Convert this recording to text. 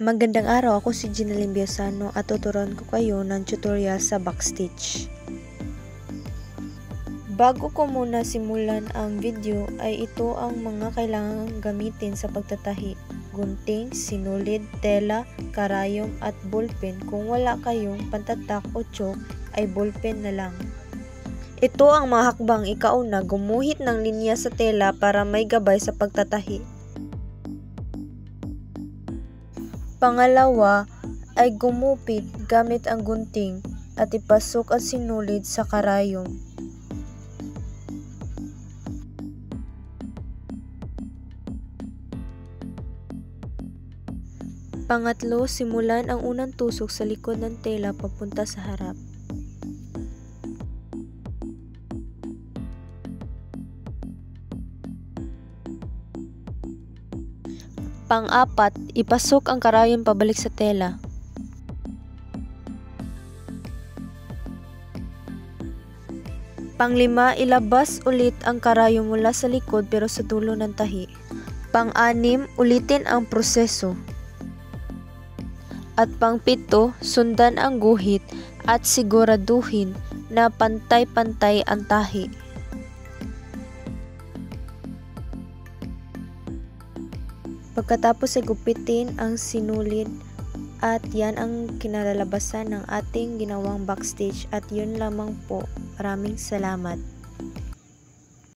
Magandang araw, ako si Ginaline Biasano at tuturuan ko kayo ng tutorial sa backstitch. Bago ko muna simulan ang video ay ito ang mga kailangang gamitin sa pagtatahi: gunting, sinulid, tela, karayom at ballpen. Kung wala kayong pantatak o chalk ay ballpen na lang. Ito ang mga hakbang. Ikauna, gumuhit ng linya sa tela para may gabay sa pagtatahi. Pangalawa ay gumupit gamit ang gunting at ipasok at sinulid sa karayom. Pangatlo, simulan ang unang tusok sa likod ng tela papunta sa harap. Pang-apat, ipasok ang karayom pabalik sa tela. Pang-lima, ilabas ulit ang karayom mula sa likod pero sa dulo ng tahi. Pang-anim, ulitin ang proseso. At pang-pito, sundan ang guhit at siguraduhin na pantay-pantay ang tahi. Pagkatapos ay gupitin ang sinulid at yan ang kinalalabasan ng ating ginawang backstitch, at yun lamang po. Maraming salamat.